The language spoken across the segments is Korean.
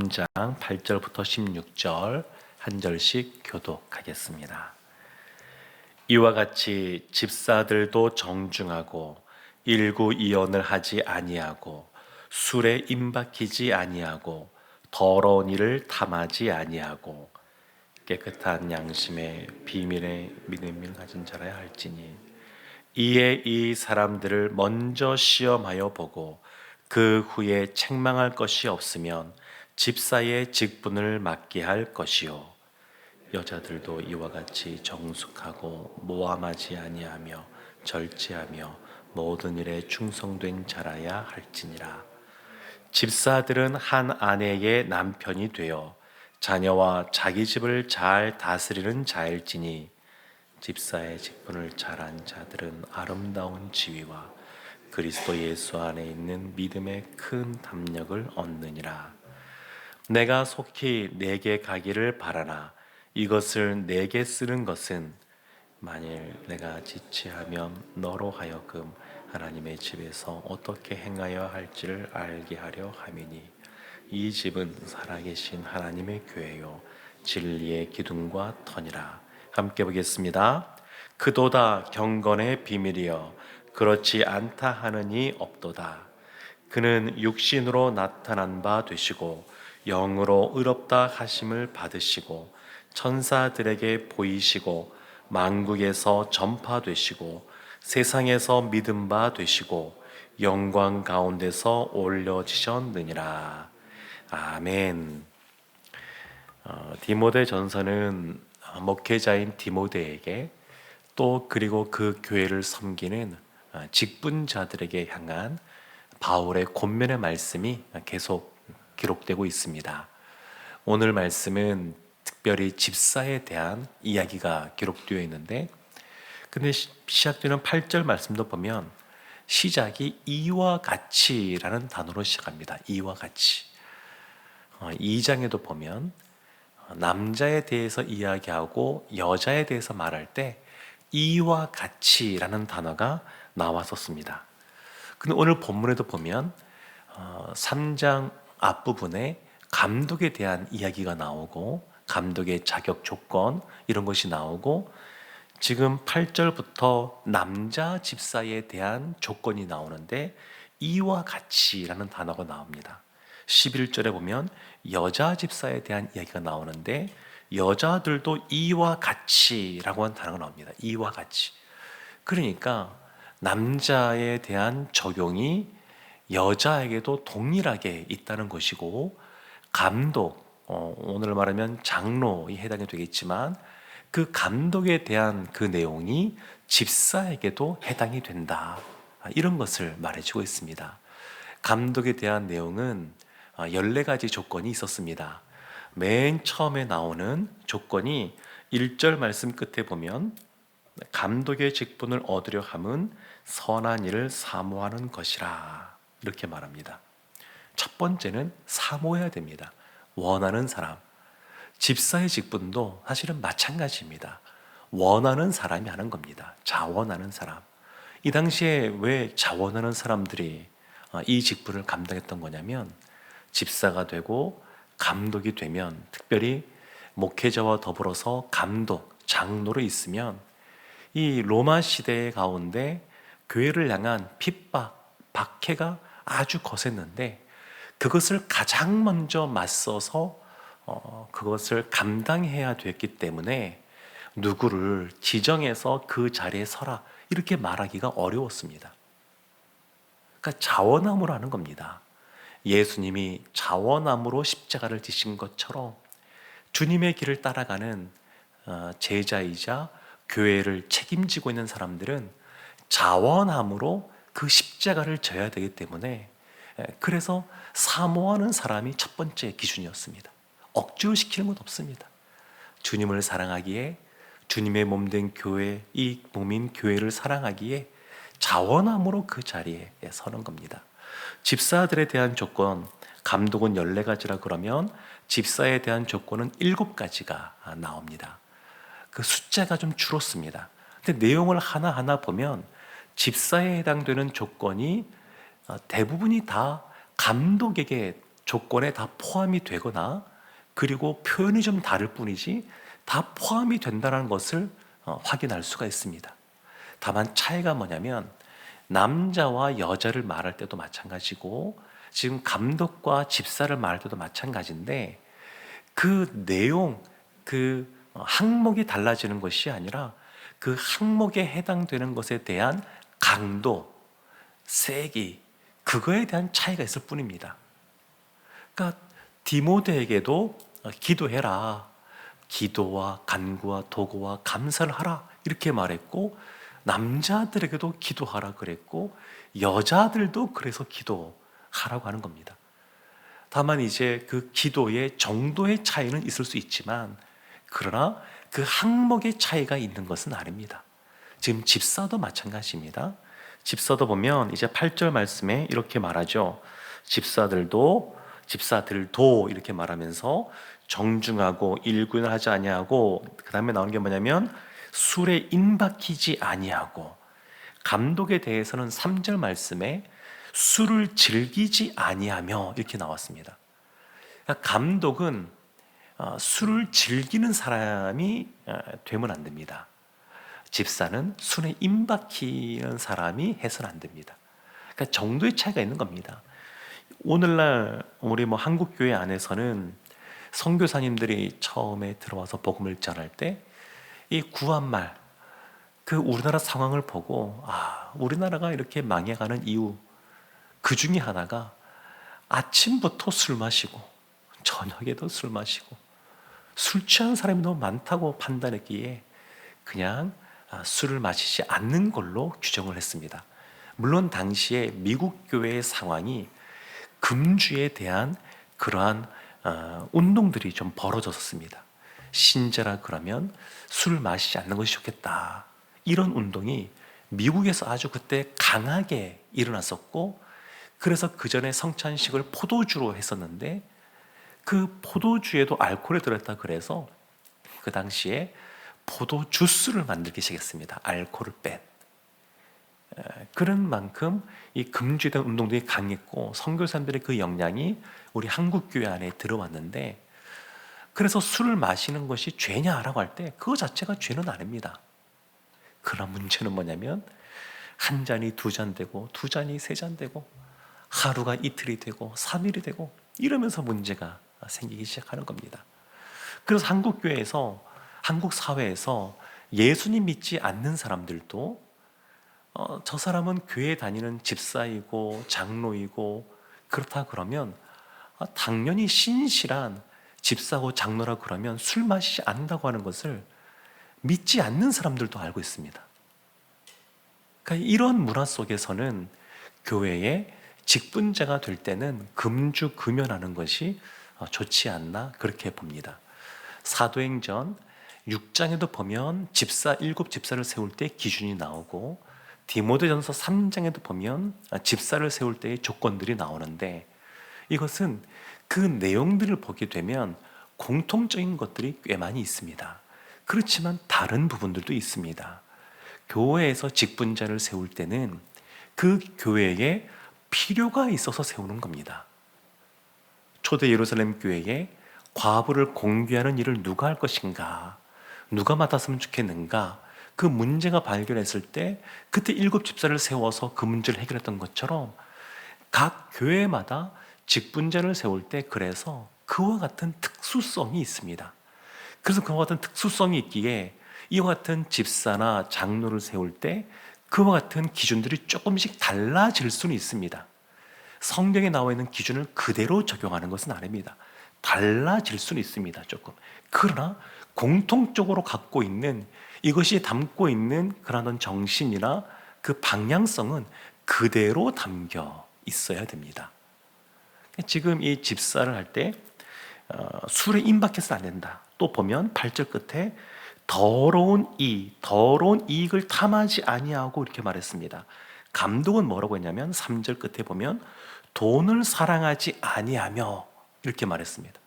3장 8절부터 16절 한 절씩 교독하겠습니다. 이와 같이 집사들도 정중하고 일구이언을 하지 아니하고 술에 임박히지 아니하고 더러운 일을 탐하지 아니하고 깨끗한 양심의 비밀의 믿음을 가진 자라야 할지니 이에 이 사람들을 먼저 시험하여 보고 그 후에 책망할 것이 없으면 집사의 직분을 맡게 할 것이요 여자들도 이와 같이 정숙하고 모함하지 아니하며 절제하며 모든 일에 충성된 자라야 할지니라. 집사들은 한 아내의 남편이 되어 자녀와 자기 집을 잘 다스리는 자일지니 집사의 직분을 잘한 자들은 아름다운 지위와 그리스도 예수 안에 있는 믿음의 큰 담력을 얻느니라. 내가 속히 내게 가기를 바라나 이것을 내게 쓰는 것은 만일 내가 지체하면 너로 하여금 하나님의 집에서 어떻게 행하여 할지를 알게 하려 함이니 이 집은 살아계신 하나님의 교회요 진리의 기둥과 터니라. 함께 보겠습니다. 그도다 경건의 비밀이여 그렇지 않다 하느니 없도다. 그는 육신으로 나타난 바 되시고 영으로 의롭다 하심을 받으시고 천사들에게 보이시고 만국에서 전파되시고 세상에서 믿음 바 되시고 영광 가운데서 올려지셨느니라. 아멘. 디모데 전서는 목회자인 디모데에게 또 그리고 그 교회를 섬기는 직분자들에게 향한 바울의 권면의 말씀이 계속 기록되고 있습니다. 오늘 말씀은 특별히 집사에 대한 이야기가 기록되어 있는데 근데 시작되는 8절 말씀도 보면 시작이 이와 같이라는 단어로 시작합니다. 이와 같이. 2장에도 보면 남자에 대해서 이야기하고 여자에 대해서 말할 때 이와 같이라는 단어가 나왔었습니다. 근데 오늘 본문에도 보면 3장 앞부분에 감독에 대한 이야기가 나오고 감독의 자격 조건 이런 것이 나오고 지금 8절부터 남자 집사에 대한 조건이 나오는데 이와 같이라는 단어가 나옵니다. 11절에 보면 여자 집사에 대한 이야기가 나오는데 여자들도 이와 같이라고 하는 단어가 나옵니다. 이와 같이. 그러니까 남자에 대한 적용이 여자에게도 동일하게 있다는 것이고 감독, 오늘 말하면 장로에 해당이 되겠지만 그 감독에 대한 그 내용이 집사에게도 해당이 된다. 이런 것을 말해주고 있습니다. 감독에 대한 내용은 14가지 조건이 있었습니다. 맨 처음에 나오는 조건이 1절 말씀 끝에 보면 감독의 직분을 얻으려 함은 선한 일을 사모하는 것이라 이렇게 말합니다. 첫 번째는 사모해야 됩니다. 원하는 사람. 집사의 직분도 사실은 마찬가지입니다. 원하는 사람이 하는 겁니다. 자원하는 사람. 이 당시에 왜 자원하는 사람들이 이 직분을 감당했던 거냐면 집사가 되고 감독이 되면 특별히 목회자와 더불어서 감독, 장로로 있으면 이 로마 시대 가운데 교회를 향한 핍박, 박해가 아주 거셌는데 그것을 가장 먼저 맞서서 그것을 감당해야 됐기 때문에 누구를 지정해서 그 자리에 서라 이렇게 말하기가 어려웠습니다. 그러니까 자원함으로 하는 겁니다. 예수님이 자원함으로 십자가를 지신 것처럼 주님의 길을 따라가는 제자이자 교회를 책임지고 있는 사람들은 자원함으로 그 십자가를 져야 되기 때문에 그래서 사모하는 사람이 첫 번째 기준이었습니다. 억지로 시키는 것 없습니다. 주님을 사랑하기에 주님의 몸된 교회, 이 몸인 교회를 사랑하기에 자원함으로 그 자리에 서는 겁니다. 집사들에 대한 조건, 감독은 14가지라 그러면 집사에 대한 조건은 7가지가 나옵니다. 그 숫자가 좀 줄었습니다. 근데 내용을 하나하나 보면 집사에 해당되는 조건이 대부분이 다 감독에게 조건에 다 포함이 되거나 그리고 표현이 좀 다를 뿐이지 다 포함이 된다는 것을 확인할 수가 있습니다. 다만 차이가 뭐냐면 남자와 여자를 말할 때도 마찬가지고 지금 감독과 집사를 말할 때도 마찬가지인데 그 내용, 그 항목이 달라지는 것이 아니라 그 항목에 해당되는 것에 대한 강도, 세기, 그거에 대한 차이가 있을 뿐입니다. 그러니까 디모데에게도 기도해라. 기도와 간구와 도구와 감사를 하라. 이렇게 말했고 남자들에게도 기도하라 그랬고 여자들도 그래서 기도하라고 하는 겁니다. 다만 이제 그 기도의 정도의 차이는 있을 수 있지만 그러나 그 항목의 차이가 있는 것은 아닙니다. 지금 집사도 마찬가지입니다. 집사도 보면 이제 8절 말씀에 이렇게 말하죠. 집사들도 이렇게 말하면서 정중하고 일꾼을 하지 아니하고 그 다음에 나오는 게 뭐냐면 술에 인박히지 아니하고 감독에 대해서는 3절 말씀에 술을 즐기지 아니하며 이렇게 나왔습니다. 그러니까 감독은 술을 즐기는 사람이 되면 안 됩니다. 집사는 술에 임박히는 사람이 해서는 안 됩니다. 그러니까 정도의 차이가 있는 겁니다. 오늘날 우리 한국 교회 안에서는 선교사님들이 처음에 들어와서 복음을 전할 때 이 구한말 그 우리나라 상황을 보고 우리나라가 이렇게 망해가는 이유 그 중에 하나가 아침부터 술 마시고 저녁에도 술 마시고 술 취한 사람이 너무 많다고 판단했기에 그냥 술을 마시지 않는 걸로 규정을 했습니다. 물론 당시에 미국 교회의 상황이 금주에 대한 그러한 운동들이 좀 벌어졌습니다. 신자라 그러면 술을 마시지 않는 것이 좋겠다. 이런 운동이 미국에서 아주 그때 강하게 일어났었고 그래서 그 전에 성찬식을 포도주로 했었는데 그 포도주에도 알코올이 들어있다 그래서 그 당시에 포도 주스를 만들기 시작했습니다. 알코올을 뺀. 그런 만큼 이 금주에 대한 운동들이 강했고 선교사님들의 그 영향이 우리 한국 교회 안에 들어왔는데 그래서 술을 마시는 것이 죄냐라고 할 때 그거 자체가 죄는 아닙니다. 그러나 문제는 뭐냐면 한 잔이 두 잔 되고 두 잔이 세 잔 되고 하루가 이틀이 되고 3일이 되고 이러면서 문제가 생기기 시작하는 겁니다. 그래서 한국 교회에서 한국 사회에서 예수님 믿지 않는 사람들도 저 사람은 교회 다니는 집사이고 장로이고 그렇다 그러면 당연히 신실한 집사고 장로라 그러면 술 마시지 않는다고 하는 것을 믿지 않는 사람들도 알고 있습니다. 그러니까 이런 문화 속에서는 교회의 직분자가 될 때는 금주 금연하는 것이 좋지 않나 그렇게 봅니다. 사도행전 6장에도 보면 집사 7집사를 세울 때 기준이 나오고 디모데전서 3장에도 보면 집사를 세울 때의 조건들이 나오는데 이것은 그 내용들을 보게 되면 공통적인 것들이 꽤 많이 있습니다. 그렇지만 다른 부분들도 있습니다. 교회에서 직분자를 세울 때는 그 교회에 필요가 있어서 세우는 겁니다. 초대 예루살렘 교회에 과부를 공개하는 일을 누가 할 것인가? 누가 맡았으면 좋겠는가? 그 문제가 발견했을 때 그때 7집사를 세워서 그 문제를 해결했던 것처럼 각 교회마다 직분자를 세울 때 그래서 그와 같은 특수성이 있습니다. 그래서 그와 같은 특수성이 있기에 이와 같은 집사나 장로를 세울 때 그와 같은 기준들이 조금씩 달라질 수는 있습니다. 성경에 나와 있는 기준을 그대로 적용하는 것은 아닙니다. 달라질 수는 있습니다. 조금. 그러나 공통적으로 갖고 있는 이것이 담고 있는 그런 정신이나 그 방향성은 그대로 담겨 있어야 됩니다. 지금 이 집사를 할 때 술에 임박해서는 안 된다. 또 보면 8절 끝에 더러운 이익을 탐하지 아니하고 이렇게 말했습니다. 감독은 뭐라고 했냐면 3절 끝에 보면 돈을 사랑하지 아니하며 이렇게 말했습니다.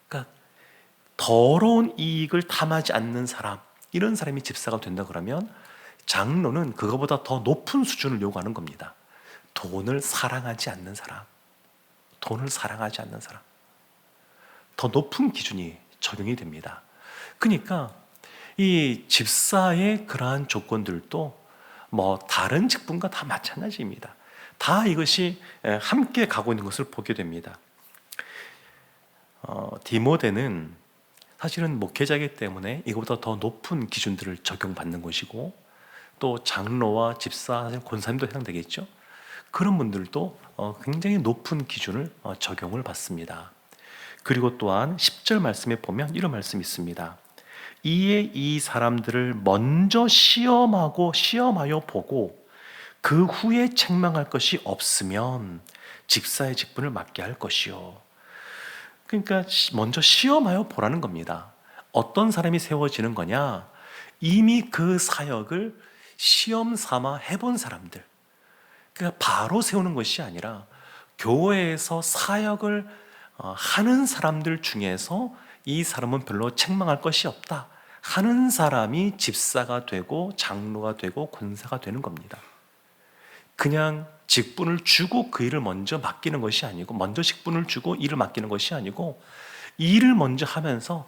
그러니까 더러운 이익을 탐하지 않는 사람, 이런 사람이 집사가 된다 그러면 장로는 그거보다 더 높은 수준을 요구하는 겁니다. 돈을 사랑하지 않는 사람, 돈을 사랑하지 않는 사람, 더 높은 기준이 적용이 됩니다. 그러니까 이 집사의 그러한 조건들도 뭐 다른 직분과 다 마찬가지입니다. 다 이것이 함께 가고 있는 것을 보게 됩니다. 디모데는 사실은 목회자이기 때문에 이거보다 더 높은 기준들을 적용받는 것이고, 또 장로와 집사, 권사님도 해당되겠죠. 그런 분들도 굉장히 높은 기준을 적용을 받습니다. 그리고 또한 10절 말씀에 보면 이런 말씀이 있습니다. 이에 이 사람들을 먼저 시험하여 보고 그 후에 책망할 것이 없으면 집사의 직분을 맡게 할 것이요. 그러니까 먼저 시험하여 보라는 겁니다. 어떤 사람이 세워지는 거냐? 이미 그 사역을 시험 삼아 해본 사람들. 그러니까 바로 세우는 것이 아니라 교회에서 사역을 하는 사람들 중에서 이 사람은 별로 책망할 것이 없다 하는 사람이 집사가 되고 장로가 되고 권사가 되는 겁니다. 그냥 직분을 주고 그 일을 먼저 맡기는 것이 아니고, 먼저 직분을 주고 일을 맡기는 것이 아니고, 일을 먼저 하면서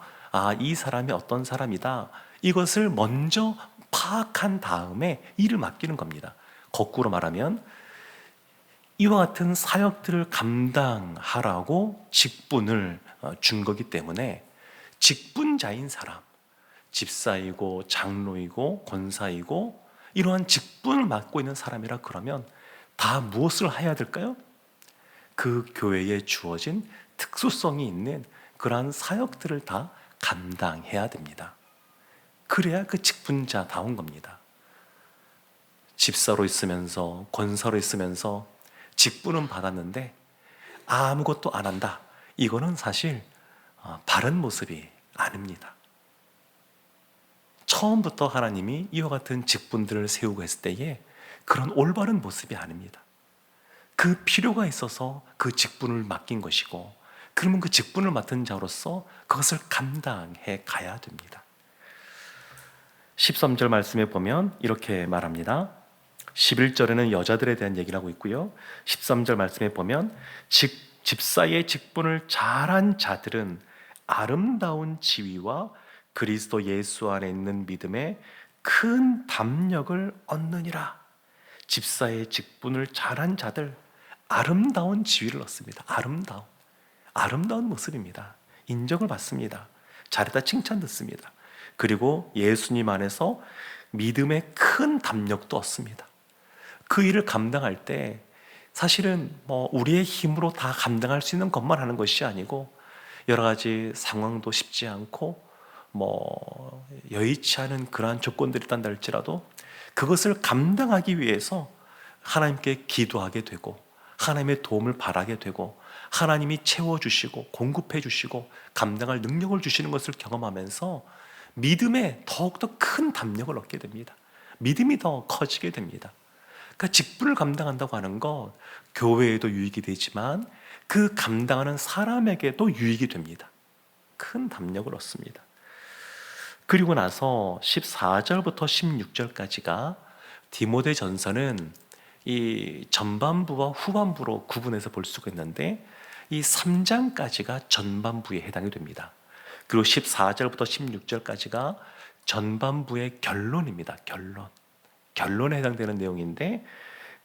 이 사람이 어떤 사람이다, 이것을 먼저 파악한 다음에 일을 맡기는 겁니다. 거꾸로 말하면 이와 같은 사역들을 감당하라고 직분을 준 거기 때문에 직분자인 사람, 집사이고 장로이고 권사이고 이러한 직분을 맡고 있는 사람이라 그러면 다 무엇을 해야 될까요? 그 교회에 주어진 특수성이 있는 그러한 사역들을 다 감당해야 됩니다. 그래야 그 직분자다운 겁니다. 집사로 있으면서 권사로 있으면서 직분은 받았는데 아무것도 안 한다, 이거는 사실 바른 모습이 아닙니다. 처음부터 하나님이 이와 같은 직분들을 세우고 했을 때에 그런 올바른 모습이 아닙니다. 그 필요가 있어서 그 직분을 맡긴 것이고, 그러면 그 직분을 맡은 자로서 그것을 감당해 가야 됩니다. 13절 말씀에 보면 이렇게 말합니다. 11절에는 여자들에 대한 얘기를 하고 있고요, 13절 말씀에 보면 집사의 직분을 잘한 자들은 아름다운 지위와 그리스도 예수 안에 있는 믿음에 큰 담력을 얻느니라. 집사의 직분을 잘한 자들, 아름다운 지위를 얻습니다. 아름다운 모습입니다. 인정을 받습니다. 잘했다 칭찬 듣습니다. 그리고 예수님 안에서 믿음의 큰 담력도 얻습니다. 그 일을 감당할 때 사실은 우리의 힘으로 다 감당할 수 있는 것만 하는 것이 아니고, 여러 가지 상황도 쉽지 않고 여의치 않은 그러한 조건들이 있단다 할지라도 그것을 감당하기 위해서 하나님께 기도하게 되고, 하나님의 도움을 바라게 되고, 하나님이 채워주시고 공급해 주시고 감당할 능력을 주시는 것을 경험하면서 믿음에 더욱더 큰 담력을 얻게 됩니다. 믿음이 더 커지게 됩니다. 그러니까 직분을 감당한다고 하는 것, 교회에도 유익이 되지만 그 감당하는 사람에게도 유익이 됩니다. 큰 담력을 얻습니다. 그리고 나서 14절부터 16절까지가 디모데 전서는 이 전반부와 후반부로 구분해서 볼 수가 있는데, 이 3장까지가 전반부에 해당이 됩니다. 그리고 14절부터 16절까지가 전반부의 결론입니다. 결론에 해당되는 내용인데,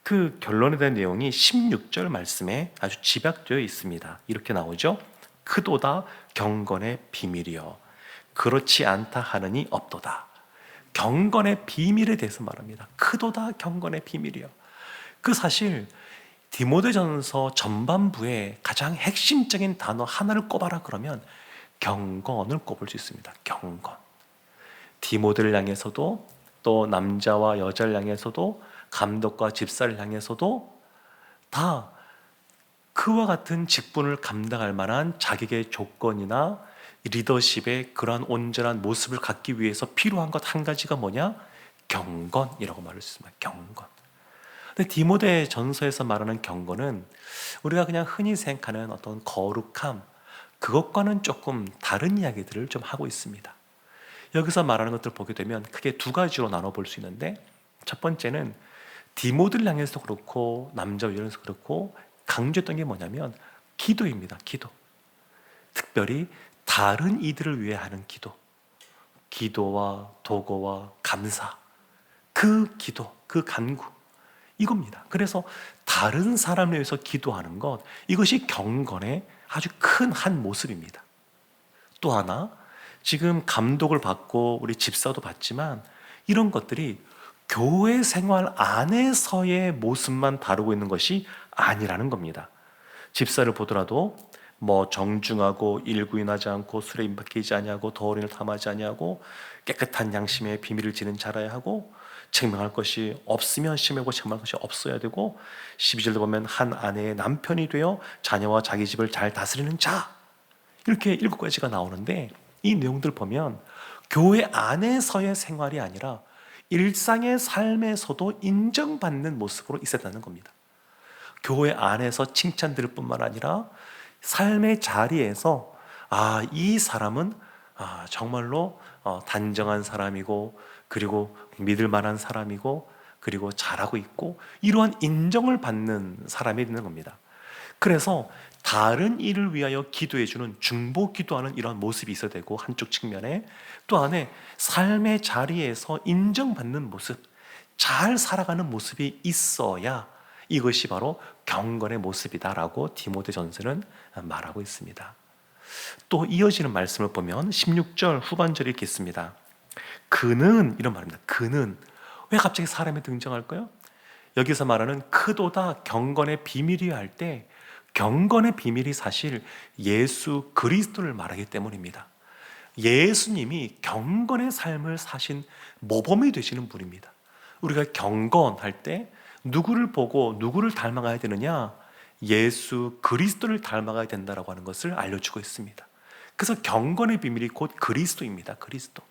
그 결론에 대한 내용이 16절 말씀에 아주 집약되어 있습니다. 이렇게 나오죠. 크도다 경건의 비밀이여 그렇지 않다 하느니 없도다. 경건의 비밀에 대해서 말합니다. 크도다 경건의 비밀이여. 그 사실 디모데전서 전반부에 가장 핵심적인 단어 하나를 꼽아라 그러면 경건을 꼽을 수 있습니다. 경건. 디모데를 향해서도, 또 남자와 여자를 향해서도, 감독과 집사를 향해서도 다 그와 같은 직분을 감당할 만한 자격의 조건이나 리더십의 그러한 온전한 모습을 갖기 위해서 필요한 것 한 가지가 뭐냐? 경건이라고 말할 수 있습니다. 경건. 근데 디모데 전서에서 말하는 경건은 우리가 그냥 흔히 생각하는 어떤 거룩함, 그것과는 조금 다른 이야기들을 좀 하고 있습니다. 여기서 말하는 것들을 보게 되면 크게 두 가지로 나눠볼 수 있는데, 첫 번째는 디모데를 향해서 그렇고 남자 여자에서 그렇고 강조했던 게 뭐냐면 기도입니다. 기도. 특별히 다른 이들을 위해 하는 기도. 기도와 도고와 감사. 그 기도, 그 간구. 이겁니다. 그래서 다른 사람을 위해서 기도하는 것, 이것이 경건의 아주 큰 한 모습입니다. 또 하나, 지금 감독을 받고 우리 집사도 받지만 이런 것들이 교회 생활 안에서의 모습만 다루고 있는 것이 아니라는 겁니다. 집사를 보더라도 뭐 정중하고 일구인하지 않고 술에 임박하지 아니하고 더러움을 탐하지 아니하고 깨끗한 양심의 비밀을 지는 자라야 하고 책망할 것이 없으면 심하고 책망할 것이 없어야 되고 12절도 보면 한 아내의 남편이 되어 자녀와 자기 집을 잘 다스리는 자, 이렇게 7가지가 나오는데 이 내용들 보면 교회 안에서의 생활이 아니라 일상의 삶에서도 인정받는 모습으로 있었다는 겁니다. 교회 안에서 칭찬 들을 뿐만 아니라 삶의 자리에서 이 사람은 정말로 단정한 사람이고 그리고 믿을 만한 사람이고 그리고 잘하고 있고 이러한 인정을 받는 사람이 되는 겁니다. 그래서 다른 일을 위하여 기도해주는 중보 기도하는 이런 모습이 있어야 되고 한쪽 측면에 또 안에 삶의 자리에서 인정받는 모습, 잘 살아가는 모습이 있어야 이것이 바로 경건의 모습이다라고 디모데전서는 말하고 있습니다. 또 이어지는 말씀을 보면 16절 후반절에 이렇게 있습니다. 그는, 이런 말입니다. 그는, 왜 갑자기 사람이 등장할까요? 여기서 말하는 크도다 경건의 비밀이야 할 때 경건의 비밀이 사실 예수 그리스도를 말하기 때문입니다. 예수님이 경건의 삶을 사신 모범이 되시는 분입니다. 우리가 경건할 때 누구를 보고 누구를 닮아가야 되느냐? 예수 그리스도를 닮아가야 된다라고 하는 것을 알려주고 있습니다. 그래서 경건의 비밀이 곧 그리스도입니다. 그리스도.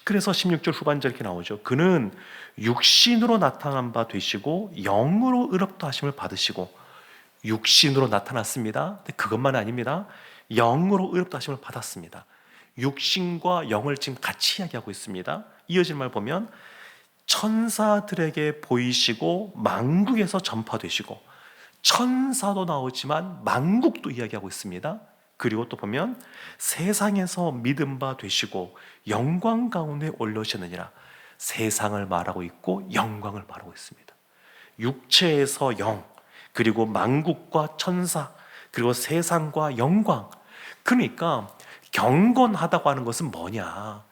그래서 16절 후반절 이렇게 나오죠. 그는 육신으로 나타난 바 되시고 영으로 의롭다 하심을 받으시고, 육신으로 나타났습니다. 근데 그것만 아닙니다. 영으로 의롭다 하심을 받았습니다. 육신과 영을 지금 같이 이야기하고 있습니다. 이어진 말 보면 천사들에게 보이시고 만국에서 전파되시고, 천사도 나오지만 만국도 이야기하고 있습니다. 그리고 또 보면 세상에서 믿음 바 되시고 영광 가운데 올려오셨느니라. 세상을 말하고 있고 영광을 말하고 있습니다. 육체에서 영, 그리고 만국과 천사, 그리고 세상과 영광. 그러니까 경건하다고 하는 것은 뭐냐?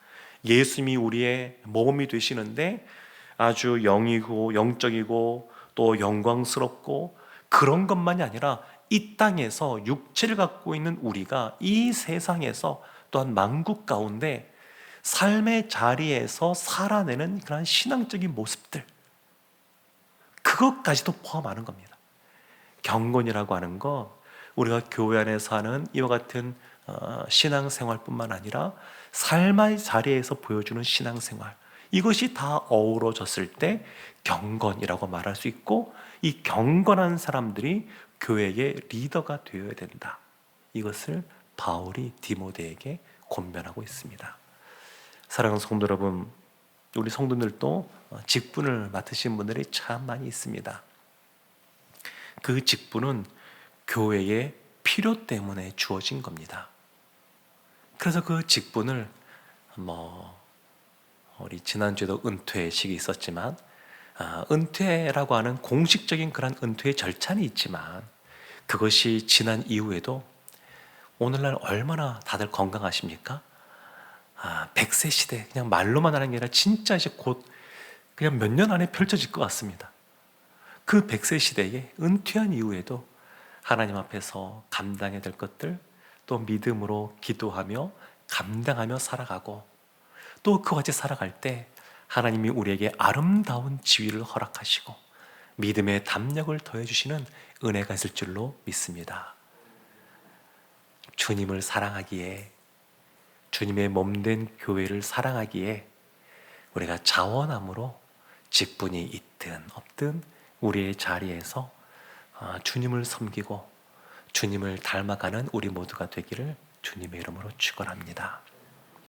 예수님이 우리의 모범이 되시는데 아주 영이고 영적이고 또 영광스럽고 그런 것만이 아니라 이 땅에서 육체를 갖고 있는 우리가 이 세상에서 또한 만국 가운데 삶의 자리에서 살아내는 그런 신앙적인 모습들, 그것까지도 포함하는 겁니다. 경건이라고 하는 것, 우리가 교회 안에서 하는 이와 같은 신앙생활뿐만 아니라 삶의 자리에서 보여주는 신앙생활, 이것이 다 어우러졌을 때 경건이라고 말할 수 있고, 이 경건한 사람들이 교회의 리더가 되어야 된다. 이것을 바울이 디모데에게 권면하고 있습니다. 사랑하는 성도 여러분, 우리 성도들도 직분을 맡으신 분들이 참 많이 있습니다. 그 직분은 교회의 필요 때문에 주어진 겁니다. 그래서 그 직분을 우리 지난주에도 은퇴식이 있었지만 은퇴라고 하는 공식적인 그런 은퇴의 절차는 있지만 그것이 지난 이후에도 오늘날 얼마나 다들 건강하십니까? 100세 시대, 그냥 말로만 하는 게 아니라 진짜 이제 곧 그냥 몇 년 안에 펼쳐질 것 같습니다. 그 100세 시대에 은퇴한 이후에도 하나님 앞에서 감당해야 될 것들, 또 믿음으로 기도하며 감당하며 살아가고, 또 그와 같이 살아갈 때 하나님이 우리에게 아름다운 지위를 허락하시고 믿음의 담력을 더해주시는 은혜가 있을 줄로 믿습니다. 주님을 사랑하기에, 주님의 몸된 교회를 사랑하기에 우리가 자원함으로 직분이 있든 없든 우리의 자리에서 주님을 섬기고 주님을 닮아가는 우리 모두가 되기를 주님의 이름으로 축원합니다.